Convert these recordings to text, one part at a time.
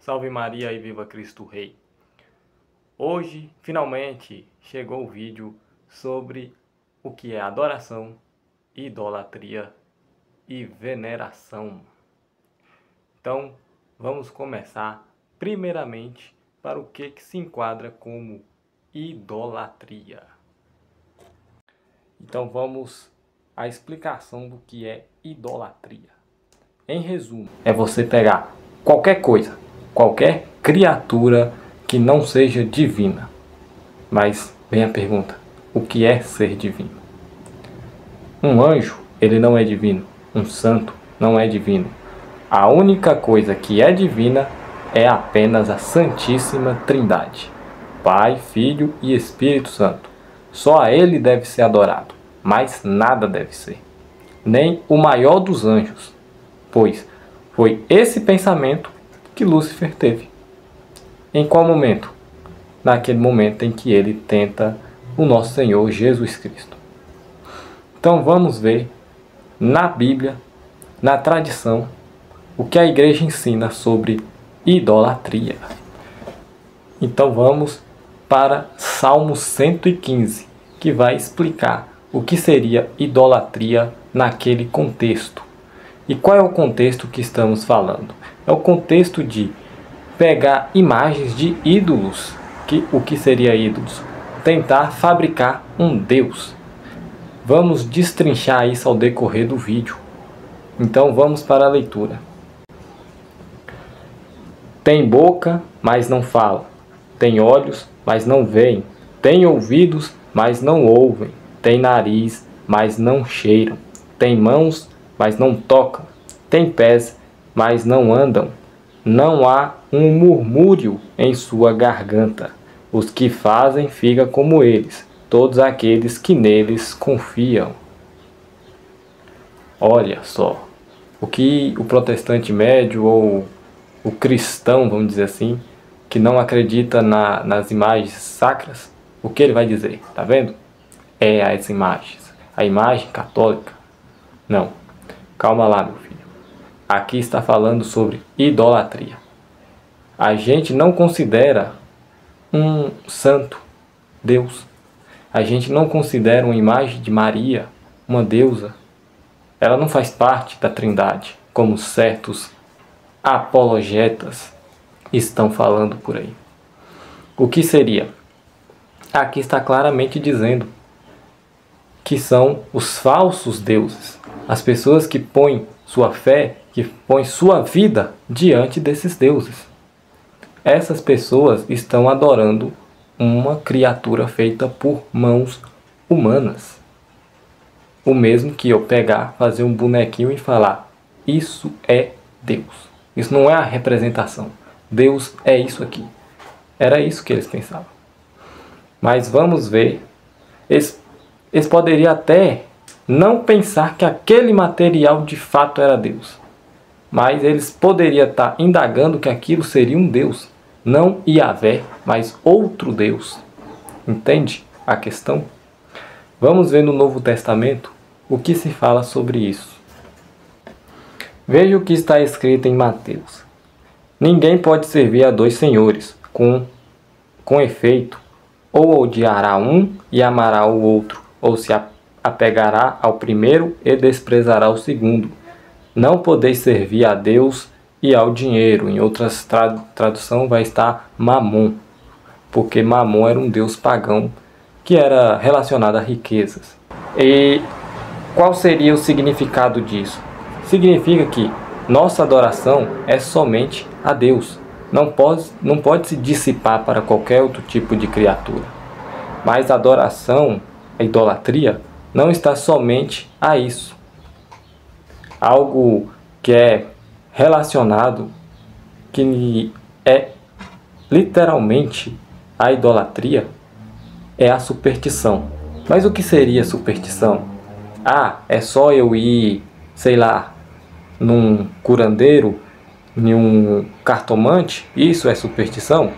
Salve Maria e viva Cristo Rei! Hoje, finalmente, chegou o vídeo sobre o que é adoração, idolatria e veneração. Então, vamos começar primeiramente para o que se enquadra como idolatria. Então vamos à explicação do que é idolatria. Em resumo, é você pegar qualquer coisa, qualquer criatura que não seja divina. Mas vem a pergunta, o que é ser divino? Um anjo, ele não é divino. Um santo não é divino. A única coisa que é divina é apenas a Santíssima Trindade. Pai, Filho e Espírito Santo. Só a Ele deve ser adorado, mas nada deve ser. Nem o maior dos anjos, pois foi esse pensamento que Lúcifer teve. Em qual momento? Naquele momento em que ele tenta o nosso Senhor Jesus Cristo. Então vamos ver na Bíblia, na tradição, o que a igreja ensina sobre idolatria. Então vamos para Salmo 115, que vai explicar o que seria idolatria naquele contexto. E qual é o contexto que estamos falando? É o contexto de pegar imagens de ídolos. O que seria ídolos? Tentar fabricar um Deus. Vamos destrinchar isso ao decorrer do vídeo. Então vamos para a leitura. Tem boca, mas não fala. Tem olhos, mas não veem. Tem ouvidos, mas não ouvem. Tem nariz, mas não cheiram. Tem mãos, mas não tocam. Tem pés, mas não andam. Não há um murmúrio em sua garganta. Os que fazem ficam como eles, todos aqueles que neles confiam. Olha só, o que o protestante médio ou o cristão, vamos dizer assim, que não acredita nas imagens sacras, o que ele vai dizer? Tá vendo? É as imagens. A imagem católica. Não. Calma lá, meu filho. Aqui está falando sobre idolatria. A gente não considera um santo Deus. A gente não considera uma imagem de Maria uma deusa. Ela não faz parte da Trindade, como certos apologetas estão falando por aí. O que seria? Aqui está claramente dizendo que são os falsos deuses. As pessoas que põem sua fé, que põem sua vida diante desses deuses. Essas pessoas estão adorando uma criatura feita por mãos humanas. O mesmo que eu pegar, fazer um bonequinho e falar, isso é Deus. Isso não é a representação. Deus é isso aqui. Era isso que eles pensavam. Mas vamos ver. Eles poderiam até não pensar que aquele material de fato era Deus. Mas eles poderiam estar indagando que aquilo seria um Deus. Não Yahvé, mas outro Deus. Entende a questão? Vamos ver no Novo Testamento o que se fala sobre isso. Veja o que está escrito em Mateus. Ninguém pode servir a dois senhores. Com efeito, ou odiará um e amará o outro, ou se apegará ao primeiro e desprezará o segundo. Não podeis servir a Deus e ao dinheiro. Em outras traduções vai estar Mamon, porque Mamon era um deus pagão que era relacionado a riquezas. E qual seria o significado disso? Significa que nossa adoração é somente a Deus. Não pode se dissipar para qualquer outro tipo de criatura. Mas a adoração, a idolatria, não está somente a isso. Algo que é relacionado, que é literalmente a idolatria, é a superstição. Mas o que seria superstição? Ah, é só eu ir, sei lá, num curandeiro, num cartomante? Isso é superstição?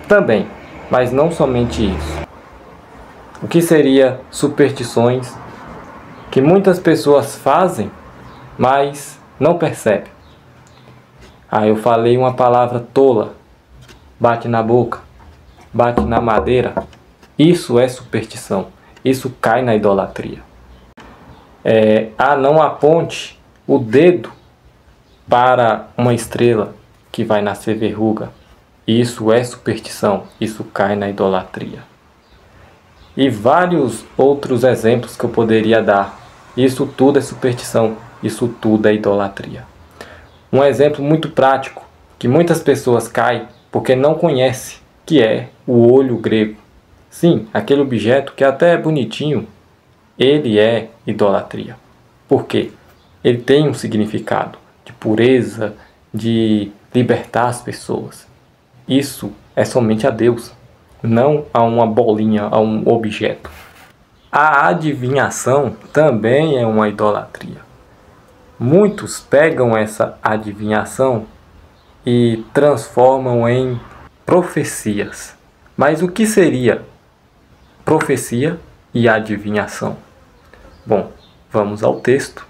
Também, mas não somente isso. O que seria superstições que muitas pessoas fazem, mas não percebem? Ah, eu falei uma palavra tola, bate na boca, bate na madeira. Isso é superstição, isso cai na idolatria. Não aponte o dedo para uma estrela que vai nascer verruga. Isso é superstição, isso cai na idolatria. E vários outros exemplos que eu poderia dar. Isso tudo é superstição, isso tudo é idolatria. Um exemplo muito prático, que muitas pessoas caem porque não conhecem, que é o olho grego. Sim, aquele objeto que até é bonitinho, ele é idolatria. Por quê? Ele tem um significado de pureza, de libertar as pessoas. Isso é somente a Deus, não a uma bolinha, a um objeto. A adivinhação também é uma idolatria. Muitos pegam essa adivinhação e transformam em profecias. Mas o que seria profecia e adivinhação? Bom, vamos ao texto.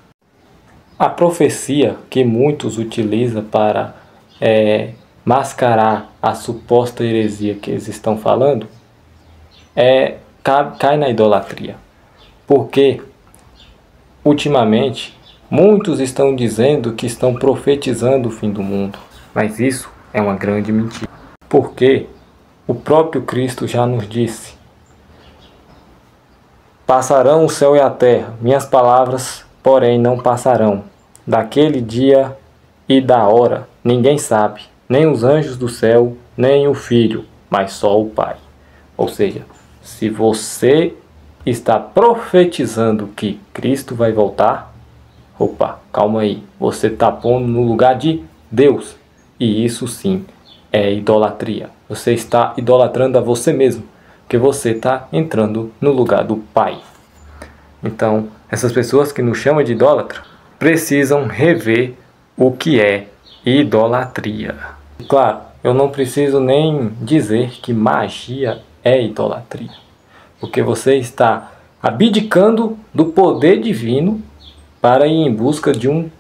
A profecia que muitos utilizam para mascarar a suposta heresia que eles estão falando cai na idolatria. Porque, ultimamente, muitos estão dizendo que estão profetizando o fim do mundo. Mas isso é uma grande mentira. Porque o próprio Cristo já nos disse: passarão o céu e a terra, minhas palavras, porém, não passarão. Daquele dia e da hora ninguém sabe, nem os anjos do céu, nem o Filho, mas só o Pai. Ou seja, se você está profetizando que Cristo vai voltar, opa, calma aí, você está pondo no lugar de Deus. E isso sim é idolatria. Você está idolatrando a você mesmo, porque você está entrando no lugar do Pai. Então, essas pessoas que nos chamam de idólatra precisam rever o que é idolatria. Claro, eu não preciso nem dizer que magia é idolatria, porque você está abdicando do poder divino para ir em busca de um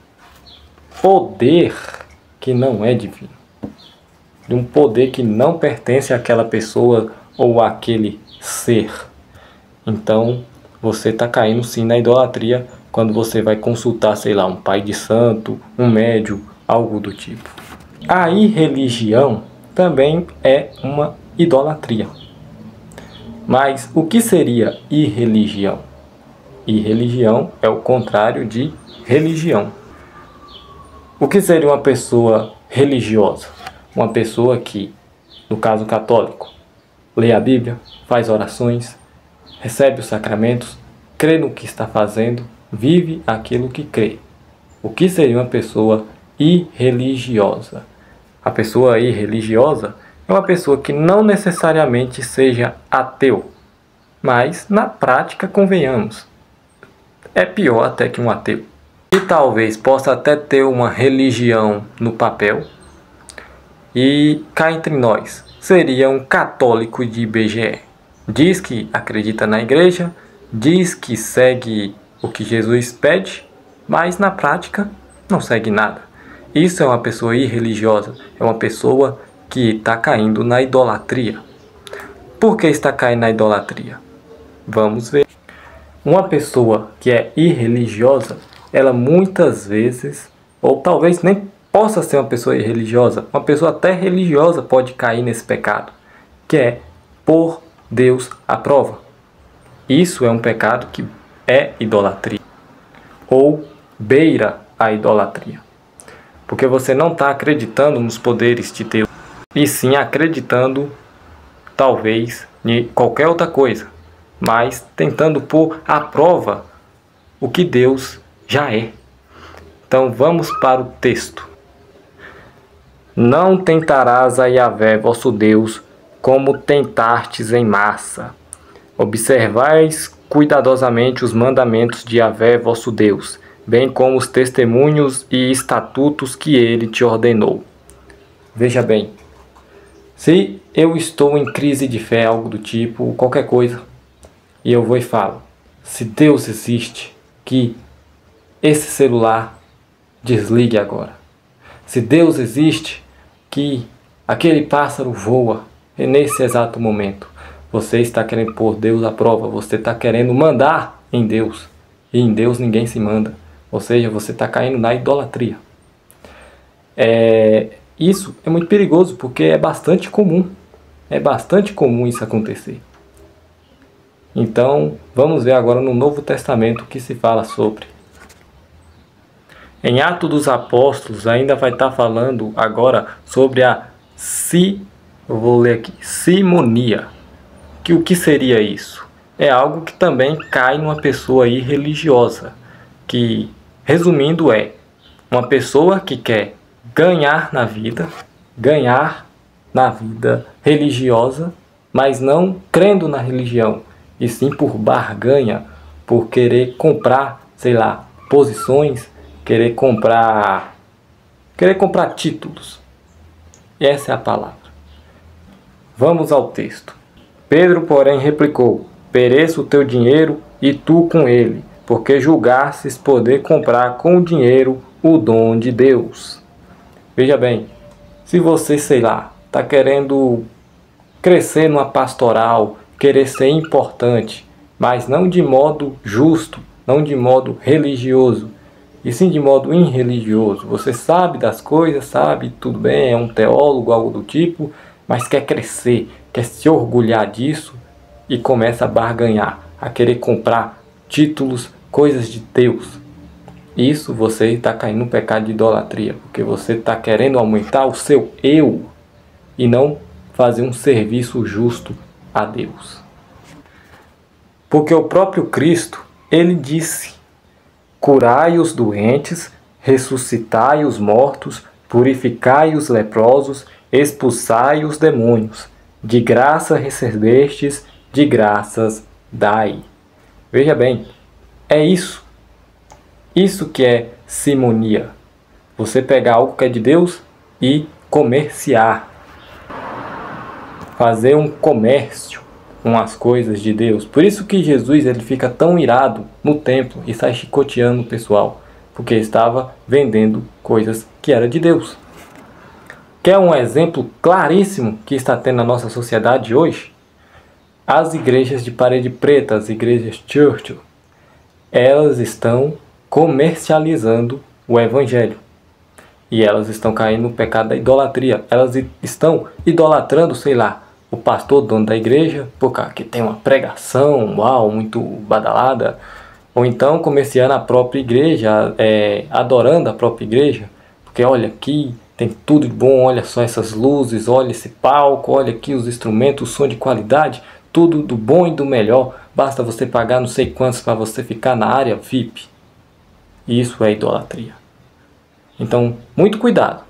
poder que não é divino, de um poder que não pertence àquela pessoa ou àquele ser. Então, você está caindo sim na idolatria quando você vai consultar, sei lá, um pai de santo, um médium, algo do tipo. A irreligião também é uma idolatria. Mas o que seria irreligião? Irreligião é o contrário de religião. O que seria uma pessoa religiosa? Uma pessoa que, no caso católico, lê a Bíblia, faz orações, recebe os sacramentos, crê no que está fazendo, vive aquilo que crê. O que seria uma pessoa irreligiosa? A pessoa irreligiosa é uma pessoa que não necessariamente seja ateu, mas na prática, convenhamos, é pior até que um ateu. E talvez possa até ter uma religião no papel, e cá entre nós, seria um católico de IBGE. Diz que acredita na igreja, diz que segue o que Jesus pede, mas na prática não segue nada. Isso é uma pessoa irreligiosa, é uma pessoa que está caindo na idolatria. Por que está caindo na idolatria? Vamos ver. Uma pessoa que é irreligiosa, ela muitas vezes, ou talvez nem possa ser uma pessoa irreligiosa, uma pessoa até religiosa pode cair nesse pecado, que é pôr Deus à prova. Isso é um pecado que é idolatria, ou beira a idolatria. Porque você não está acreditando nos poderes de Deus, e sim acreditando, talvez, em qualquer outra coisa, mas tentando pôr à prova o que Deus já é. Então vamos para o texto. Não tentarás a Yahvé, vosso Deus, como tentastes em massa. Observais cuidadosamente os mandamentos de Yahvé, vosso Deus, bem como os testemunhos e estatutos que ele te ordenou. Veja bem, se eu estou em crise de fé, algo do tipo, qualquer coisa, e eu vou e falo, se Deus existe, que esse celular desligue agora. se Deus existe, que aquele pássaro voa nesse exato momento. Você está querendo pôr Deus à prova, você está querendo mandar em Deus, e em Deus ninguém se manda. Ou seja, você está caindo na idolatria. Isso é muito perigoso, porque é bastante comum isso acontecer. Então, vamos ver agora no Novo Testamento o que se fala sobre. Em Atos dos Apóstolos, ainda vai estar falando agora sobre eu vou ler aqui, simonia. O que seria isso? É algo que também cai numa pessoa irreligiosa, que, resumindo, é uma pessoa que quer ganhar na vida religiosa, mas não crendo na religião, e sim por barganha, por querer comprar, sei lá, posições, querer comprar títulos. Essa é a palavra. Vamos ao texto. Pedro, porém, replicou: pereça o teu dinheiro e tu com ele, porque julgastes poder comprar com o dinheiro o dom de Deus. Veja bem, se você, sei lá, está querendo crescer numa pastoral, querer ser importante, mas não de modo justo, não de modo religioso, e sim de modo irreligioso. Você sabe das coisas, sabe, tudo bem, é um teólogo, algo do tipo, mas quer crescer, quer se orgulhar disso e começa a barganhar, a querer comprar títulos, coisas de Deus. Isso você está caindo no pecado de idolatria, porque você está querendo aumentar o seu eu e não fazer um serviço justo a Deus. Porque o próprio Cristo, ele disse: curai os doentes, ressuscitai os mortos, purificai os leprosos, expulsai os demônios. De graça recebestes, de graças dai. Veja bem, é isso. Isso que é simonia. Você pegar algo que é de Deus e comerciar. Fazer um comércio com as coisas de Deus. Por isso que Jesus ele fica tão irado no templo e sai chicoteando o pessoal, porque estava vendendo coisas que eram de Deus. Quer um exemplo claríssimo que está tendo na nossa sociedade hoje? As igrejas de parede preta, as igrejas Churchill, elas estão comercializando o evangelho. E elas estão caindo no pecado da idolatria. Elas estão idolatrando, sei lá, o pastor, dono da igreja, porque tem uma pregação, uau, muito badalada. Ou então comerciando a própria igreja, adorando a própria igreja. Porque olha aqui, tem tudo de bom, olha só essas luzes, olha esse palco, olha aqui os instrumentos, o som de qualidade, tudo do bom e do melhor. Basta você pagar não sei quantos para você ficar na área VIP. Isso é idolatria. Então, muito cuidado.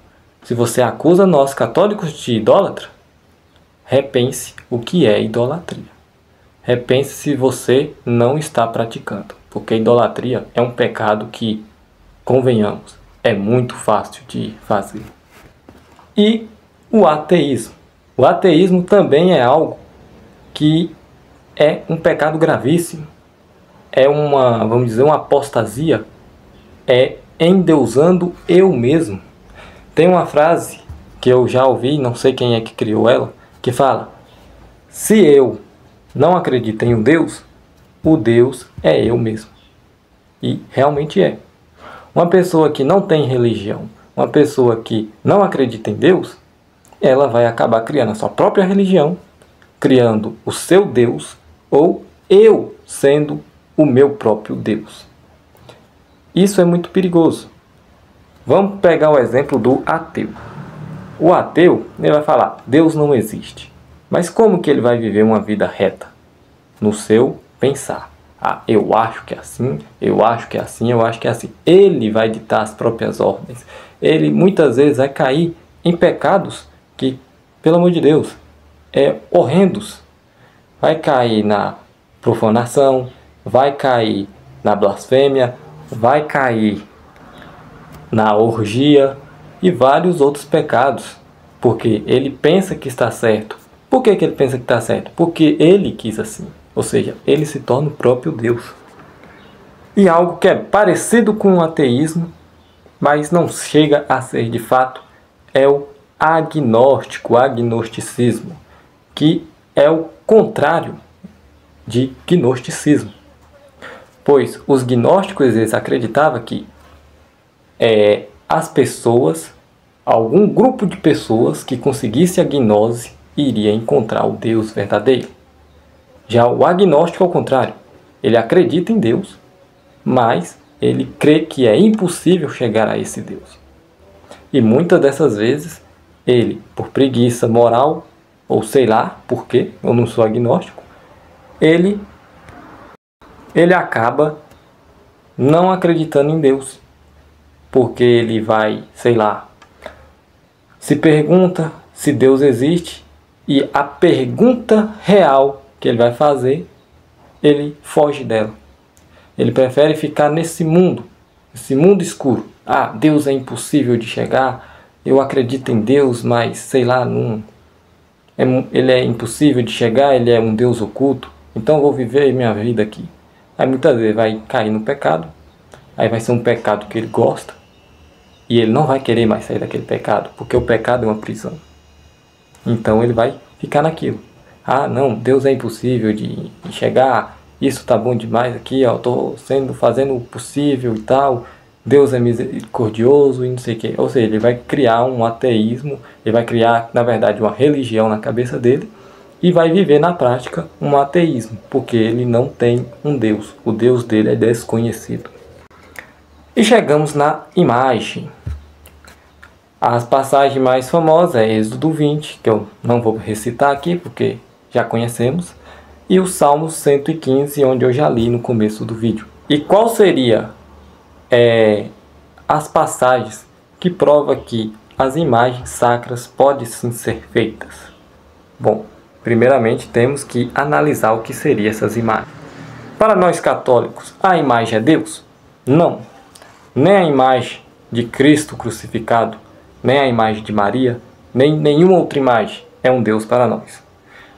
Se você acusa nós católicos de idólatra, repense o que é idolatria. Repense se você não está praticando. Porque idolatria é um pecado que, convenhamos, é muito fácil de fazer. E o ateísmo. O ateísmo também é algo que é um pecado gravíssimo. É uma, vamos dizer, uma apostasia. É endeusando eu mesmo. Tem uma frase que eu já ouvi, não sei quem é que criou ela, que fala: se eu não acredito em um Deus, o Deus é eu mesmo. E realmente é. Uma pessoa que não tem religião, uma pessoa que não acredita em Deus, ela vai acabar criando a sua própria religião, criando o seu Deus, ou eu sendo o meu próprio Deus. Isso é muito perigoso. Vamos pegar o exemplo do ateu. O ateu, ele vai falar: Deus não existe. Mas como que ele vai viver uma vida reta? No seu pensar. Ah, eu acho que é assim, eu acho que é assim, eu acho que é assim. Ele vai ditar as próprias ordens. Ele muitas vezes vai cair em pecados que, pelo amor de Deus, horrendos. Vai cair na profanação, vai cair na blasfêmia, vai cair na orgia e vários outros pecados, porque ele pensa que está certo. Por que ele pensa que está certo? Porque ele quis assim, ou seja, ele se torna o próprio Deus. E algo que é parecido com o ateísmo mas não chega a ser de fato, é o agnóstico, o agnosticismo, que é o contrário de gnosticismo. Pois os gnósticos eles acreditavam que as pessoas, algum grupo de pessoas que conseguisse a gnose iria encontrar o Deus verdadeiro. Já o agnóstico ao contrário, ele acredita em Deus, mas ele crê que é impossível chegar a esse Deus. E muitas dessas vezes, ele, por preguiça moral, ou sei lá por quê, eu não sou agnóstico, ele acaba não acreditando em Deus. Porque ele vai, sei lá, se pergunta se Deus existe, e a pergunta real que ele vai fazer, ele foge dela. Ele prefere ficar nesse mundo escuro. Ah, Deus é impossível de chegar, eu acredito em Deus, mas sei lá, ele é impossível de chegar, ele é um Deus oculto, então eu vou viver minha vida aqui. Aí muitas vezes vai cair no pecado, aí vai ser um pecado que ele gosta, e ele não vai querer mais sair daquele pecado, porque o pecado é uma prisão. Então ele vai ficar naquilo. Ah, não, Deus é impossível de chegar, isso tá bom demais aqui, ó, tô fazendo o possível e tal, Deus é misericordioso e não sei o que. Ou seja, ele vai criar um ateísmo, ele vai criar, na verdade, uma religião na cabeça dele e vai viver na prática um ateísmo, porque ele não tem um Deus. O Deus dele é desconhecido. E chegamos na imagem. As passagens mais famosas é Êxodo 20, que eu não vou recitar aqui porque já conhecemos, e o Salmo 115, onde eu já li no começo do vídeo. E qual seria as passagens que prova que as imagens sacras podem sim ser feitas? Bom, primeiramente temos que analisar o que seriam essas imagens. Para nós católicos, a imagem é Deus? Não. Nem a imagem de Cristo crucificado, nem a imagem de Maria, nem nenhuma outra imagem é um Deus para nós.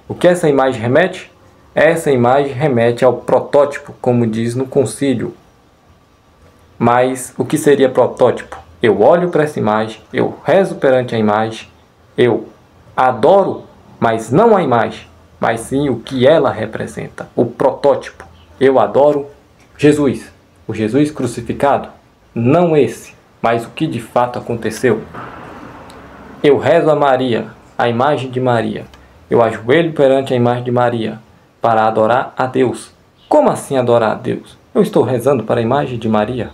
O que essa imagem remete? Essa imagem remete ao protótipo, como diz no concílio. Mas o que seria protótipo? Eu olho para essa imagem, eu rezo perante a imagem, eu adoro, mas não a imagem, mas sim o que ela representa, o protótipo. Eu adoro Jesus, o Jesus crucificado, não esse, mas o que de fato aconteceu. Eu rezo a Maria, a imagem de Maria. Eu ajoelho perante a imagem de Maria para adorar a Deus. Como assim adorar a Deus? Eu estou rezando para a imagem de Maria?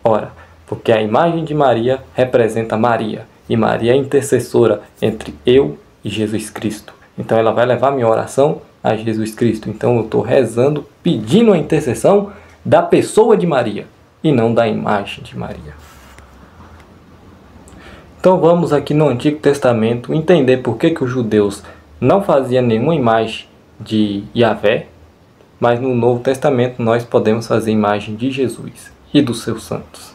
Ora, porque a imagem de Maria representa Maria, e Maria é intercessora entre eu e Jesus Cristo. Então ela vai levar minha oração a Jesus Cristo. Então eu estou rezando, pedindo a intercessão da pessoa de Maria, e não da imagem de Maria. Então vamos aqui no Antigo Testamento entender por que os judeus não faziam nenhuma imagem de Yahvé, mas no Novo Testamento nós podemos fazer imagem de Jesus e dos seus santos.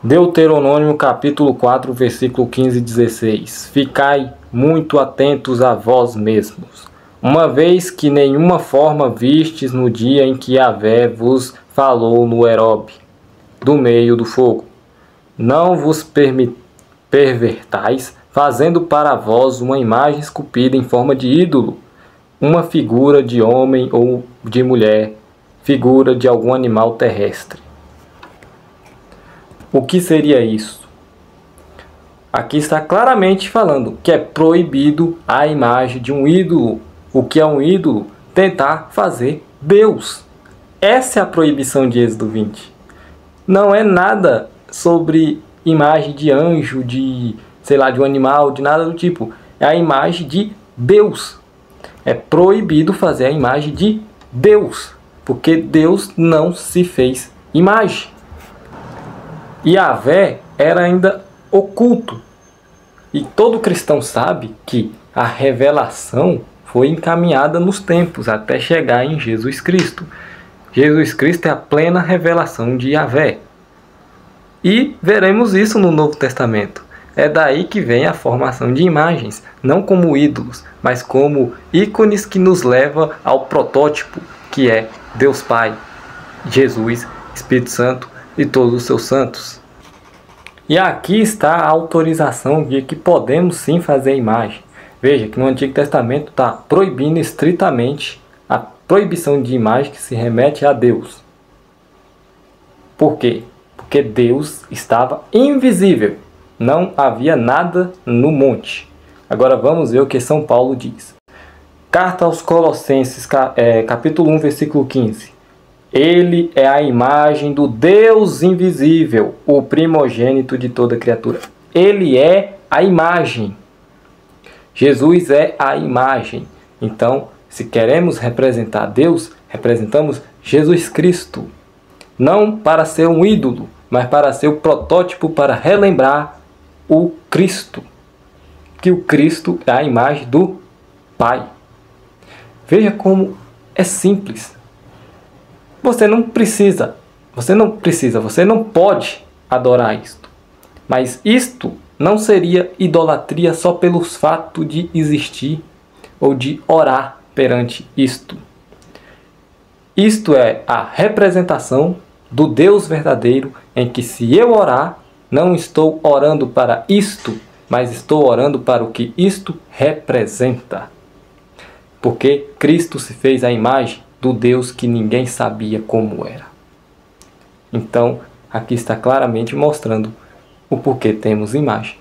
Deuteronômio capítulo 4, versículo 15 e 16. Ficai muito atentos a vós mesmos, uma vez que nenhuma forma vistes no dia em que Yahvé vos falou no Herob, do meio do fogo. Não vos pervertais, fazendo para vós uma imagem esculpida em forma de ídolo, uma figura de homem ou de mulher, figura de algum animal terrestre. O que seria isso? Aqui está claramente falando que é proibido a imagem de um ídolo. O que é um ídolo? Tentar fazer Deus. Essa é a proibição de Êxodo 20. Não é nada sobre imagem de anjo, de, sei lá, de um animal, de nada do tipo. É a imagem de Deus. É proibido fazer a imagem de Deus, porque Deus não se fez imagem. Yahvé era ainda oculto. E todo cristão sabe que a revelação foi encaminhada nos tempos até chegar em Jesus Cristo. Jesus Cristo é a plena revelação de Yahvé. E veremos isso no Novo Testamento. É daí que vem a formação de imagens, não como ídolos, mas como ícones que nos levam ao protótipo, que é Deus Pai, Jesus, Espírito Santo e todos os seus santos. E aqui está a autorização de que podemos sim fazer imagem. Veja que no Antigo Testamento está proibindo estritamente a proibição de imagem que se remete a Deus. Por quê? Porque Deus estava invisível. Não havia nada no monte. Agora vamos ver o que São Paulo diz. Carta aos Colossenses, capítulo 1, versículo 15. Ele é a imagem do Deus invisível, o primogênito de toda criatura. Ele é a imagem. Jesus é a imagem. Então, se queremos representar Deus, representamos Jesus Cristo. Não para ser um ídolo, mas para ser o protótipo para relembrar o Cristo. Que o Cristo é a imagem do Pai. Veja como é simples. Você não pode adorar isto. Mas isto não seria idolatria só pelo fato de existir ou de orar perante isto. Isto é a representação do Deus verdadeiro, em que se eu orar, não estou orando para isto, mas estou orando para o que isto representa. Porque Cristo se fez a imagem do Deus que ninguém sabia como era. Então, aqui está claramente mostrando o porquê temos imagem.